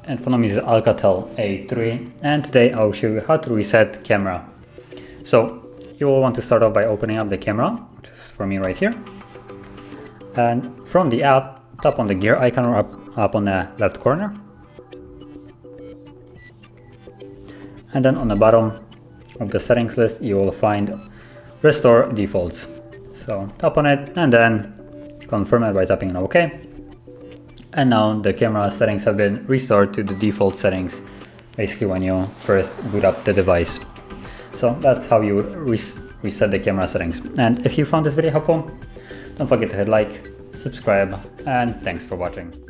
And phone is Alcatel A3, and today I'll show you how to reset camera. So you will want to start off by opening up the camera, which is for me right here. And from the app, tap on the gear icon up on the left corner. And then on the bottom of the settings list, you will find Restore Defaults. So tap on it and then confirm it by tapping on OK. And now the camera settings have been restored to the default settings, basically when you first boot up the device. So that's how you reset the camera settings. And if you found this video helpful, don't forget to hit like, subscribe, and thanks for watching.